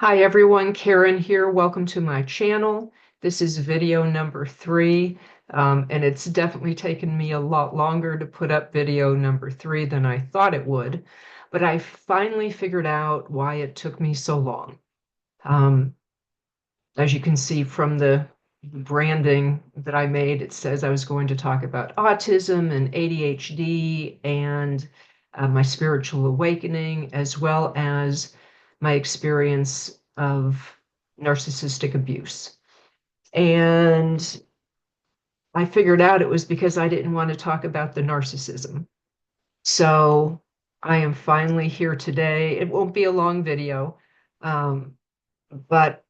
Hi everyone, Karen here. Welcome to my channel. This is video number 3, and it's definitely taken me a lot longer to put up video number 3 than I thought it would, but I finally figured out why it took me so long. Um, as you can see from the branding that I made, it says I was going to talk about autism and ADHD and my spiritual awakening, as well as my experience of narcissistic abuse. And I figured out it was because I didn't want to talk about the narcissism. So I am finally here today. It won't be a long video, but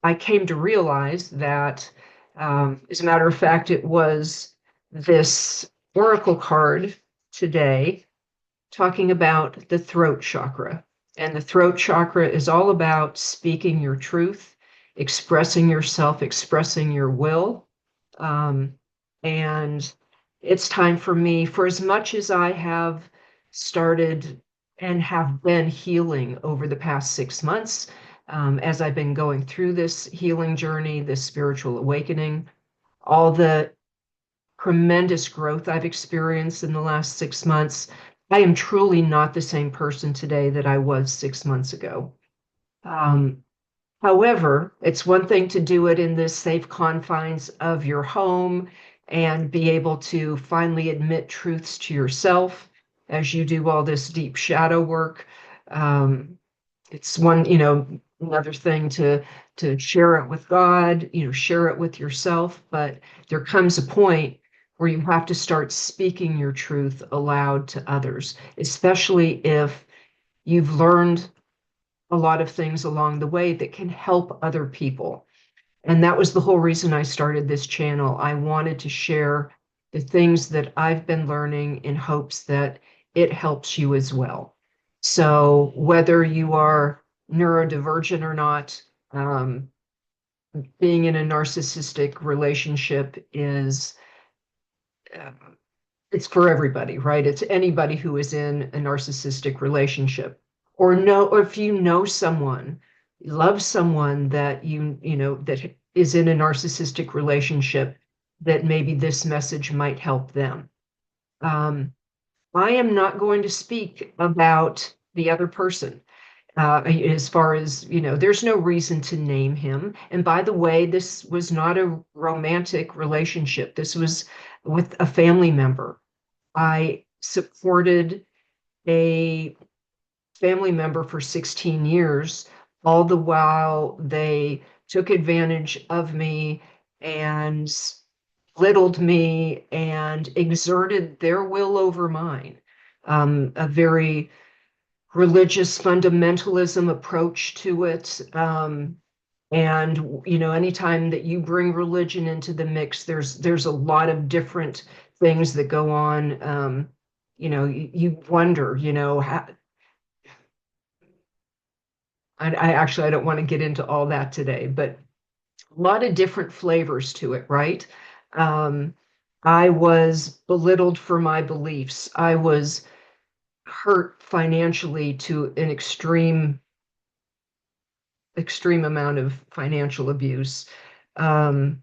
I came to realize that, as a matter of fact, it was this oracle card today talking about the throat chakra. And the throat chakra is all about speaking your truth, expressing yourself, expressing your will. Um, and it's time for me, for as much as I have started and have been healing over the past 6 months, as I've been going through this healing journey, this spiritual awakening, all the tremendous growth I've experienced in the last 6 months. I am truly not the same person today that I was 6 months ago. Um, However, it's one thing to do it in the safe confines of your home and be able to finally admit truths to yourself as you do all this deep shadow work. Um, it's one, another thing to share it with God, share it with yourself, but there comes a point where you have to start speaking your truth aloud to others, especially if you've learned a lot of things along the way that can help other people. And that was the whole reason I started this channel. I wanted to share the things that I've been learning in hopes that it helps you as well. So whether you are neurodivergent or not, being in a narcissistic relationship is uh, it's for everybody, right? It's anybody who is in a narcissistic relationship, or if you know someone, love someone that that is in a narcissistic relationship, that maybe this message might help them. Um, I am not going to speak about the other person. As far as, there's no reason to name him. And by the way, this was not a romantic relationship. This was with a family member. I supported a family member for 16 years, all the while they took advantage of me and belittled me and exerted their will over mine. A very religious fundamentalism approach to it. And anytime that you bring religion into the mix, there's a lot of different things that go on. You wonder, how, I actually I don't want to get into all that today, but a lot of different flavors to it, right? Um, I was belittled for my beliefs. I was hurt financially to an extreme amount of financial abuse. Um,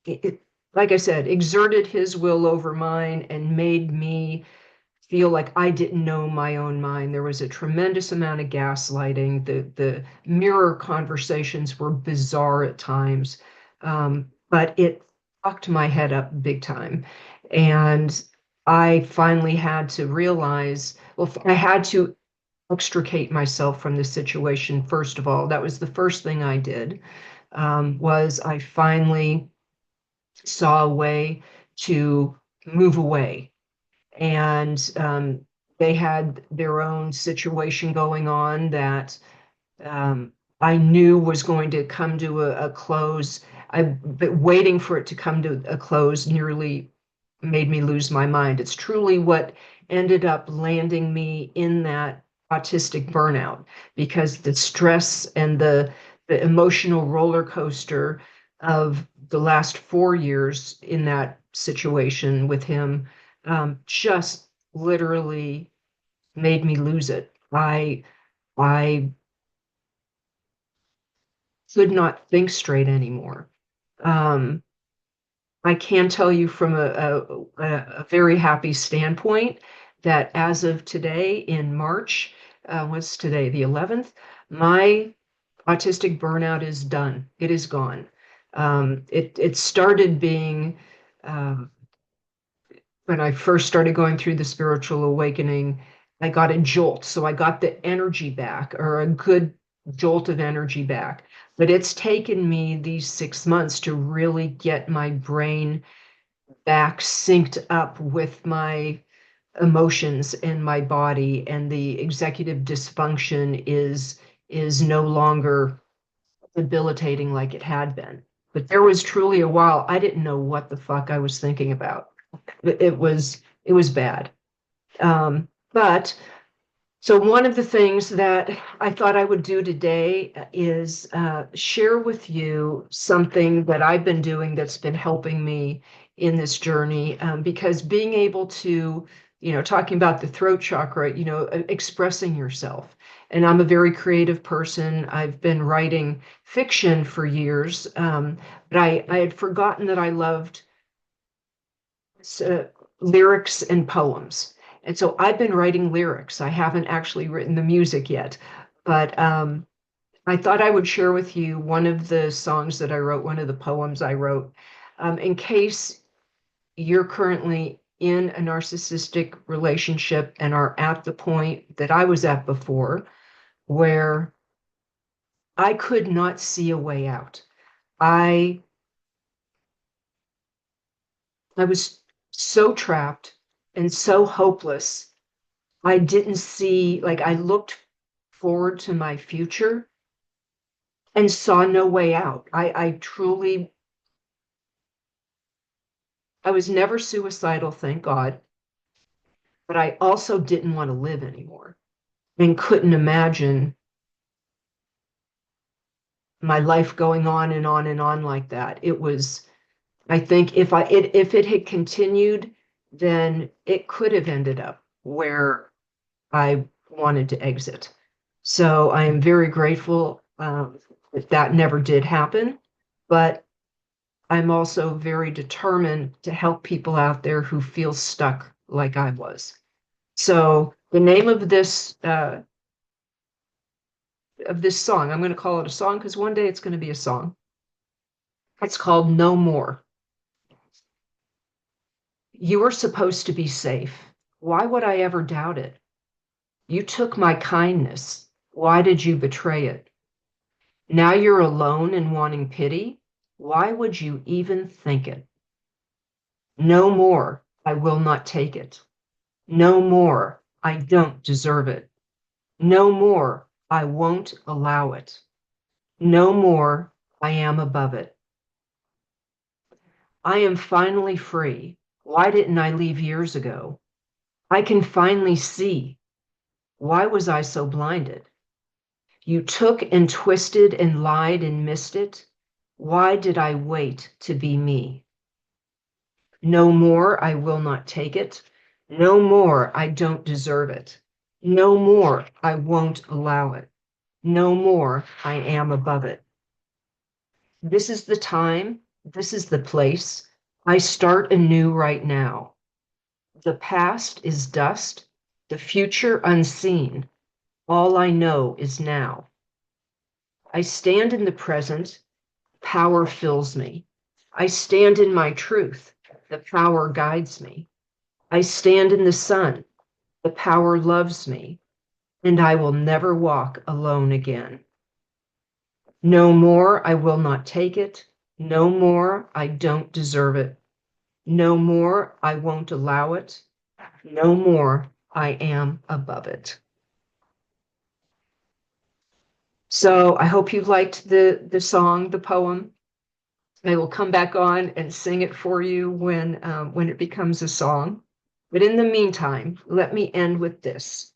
like I said, exerted his will over mine and made me feel like I didn't know my own mind. There was a tremendous amount of gaslighting. The mirror conversations were bizarre at times, but it fucked my head up big time. And I finally had to realize, well, I had to extricate myself from the situation. First of all, that was the first thing I did. Was I finally saw a way to move away, and they had their own situation going on that um, I knew was going to come to a close. But waiting for it to come to a close nearly made me lose my mind. It's truly what ended up landing me in that autistic burnout, because the stress and the emotional roller coaster of the last 4 years in that situation with him just literally made me lose it. I could not think straight anymore. Um, I can tell you from a very happy standpoint that as of today in March, what's today, the 11th, my autistic burnout is done. It is gone. It started being um, when I first started going through the spiritual awakening. I got a jolt, so I got the energy back, or a good jolt of energy back. But it's taken me these 6 months to really get my brain back synced up with my emotions and my body, and the executive dysfunction is no longer debilitating like it had been. But there was truly a while I didn't know what the fuck I was thinking about. It was bad. But so one of the things that I thought I would do today is share with you something that I've been doing that's been helping me in this journey. Because being able to, talking about the throat chakra, expressing yourself. And I'm a very creative person. I've been writing fiction for years, but I had forgotten that I loved uh, lyrics and poems. And so I've been writing lyrics. I haven't actually written the music yet, but I thought I would share with you one of the songs that I wrote, one of the poems I wrote, in case you're currently in a narcissistic relationship and are at the point that I was at before, where I could not see a way out. I I was so trapped and so hopeless. I didn't see, like, I looked forward to my future and saw no way out. I truly, I was never suicidal, thank God, but I also didn't want to live anymore and couldn't imagine my life going on and on and on like that. It was, I think if it had continued, then it could have ended up where I wanted to exit. So I am very grateful that that never did happen, but I'm also very determined to help people out there who feel stuck like I was. So the name of this song, I'm going to call it a song because one day it's going to be a song. It's called No More. You were supposed to be safe. Why would I ever doubt it? You took my kindness. Why did you betray it? Now you're alone and wanting pity. Why would you even think it? No more. I will not take it. No more. I don't deserve it. No more. I won't allow it. No more. I am above it. I am finally free. Why didn't I leave years ago? I can finally see. Why was I so blinded? You took and twisted and lied and missed it. Why did I wait to be me? No more, I will not take it. No more, I don't deserve it. No more, I won't allow it. No more, I am above it. This is the time, this is the place. I start anew right now. The past is dust, the future unseen. All I know is now. I stand in the present, power fills me. I stand in my truth, the power guides me. I stand in the sun, the power loves me, and I will never walk alone again. No more, I will not take it. No more, I don't deserve it. No more, I won't allow it. No more, I am above it. So I hope you liked the song, the poem. I will come back on and sing it for you when it becomes a song. But in the meantime, let me end with this.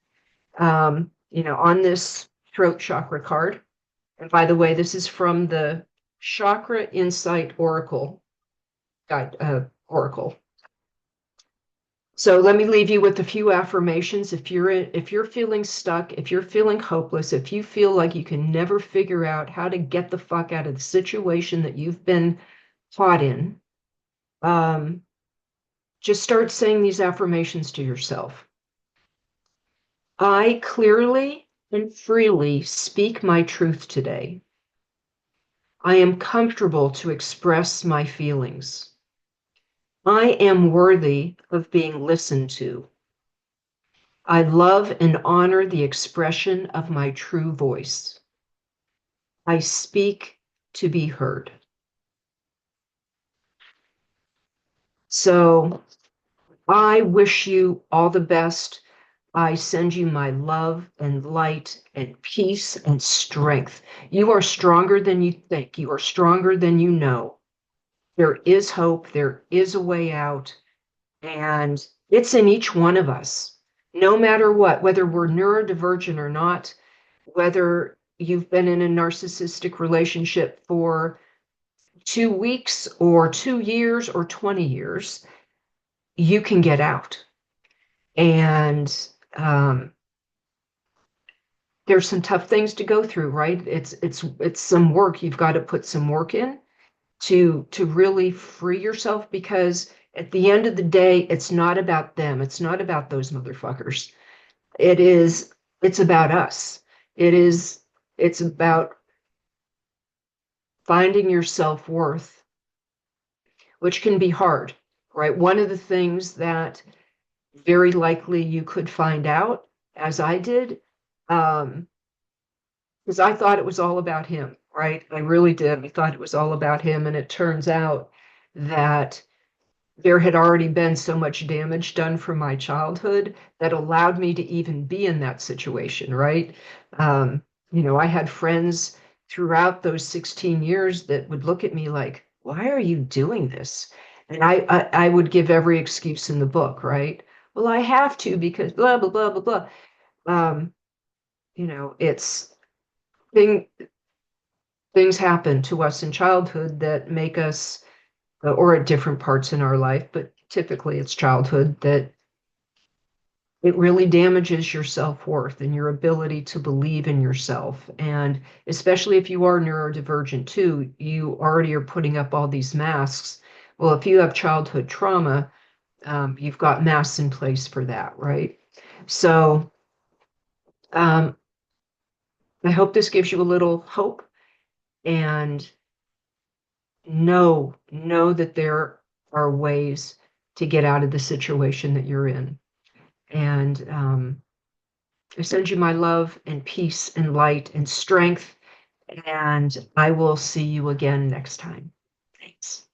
On this throat chakra card. And by the way, this is from the Chakra Insight Oracle guide, Oracle. So let me leave you with a few affirmations. If you're feeling stuck, if you're feeling hopeless, if you feel like you can never figure out how to get the fuck out of the situation that you've been caught in, um, just start saying these affirmations to yourself. I clearly and freely speak my truth today. I am comfortable to express my feelings. I am worthy of being listened to. I love and honor the expression of my true voice. I speak to be heard. So I wish you all the best. I send you my love and light and peace and strength. You are stronger than you think. You are stronger than you know. There is hope. There is a way out. And it's in each one of us, no matter what, whether we're neurodivergent or not, whether you've been in a narcissistic relationship for 2 weeks or 2 years or 20 years, you can get out. And um, there's some tough things to go through, right? It's some work. You've got to put some work in to really free yourself, because at the end of the day, it's not about them. It's not about those motherfuckers. It is, it's about us. It's about finding your self-worth, which can be hard, right? One of the things that very likely you could find out, as I did, because I thought it was all about him, right? I really did. I thought it was all about him. And it turns out that there had already been so much damage done from my childhood that allowed me to even be in that situation, right? Um, I had friends throughout those 16 years that would look at me like, why are you doing this? And I would give every excuse in the book, right? Well, I have to because blah, blah, blah, blah, blah. Um, it's thing, things happen to us in childhood that make us, or at different parts in our life, but typically it's childhood, that it really damages your self-worth and your ability to believe in yourself. And especially if you are neurodivergent too, you already are putting up all these masks. Well, if you have childhood trauma, you've got masks in place for that, right? So um, I hope this gives you a little hope, and know that there are ways to get out of the situation that you're in. And I send you my love and peace and light and strength, and I will see you again next time. Thanks.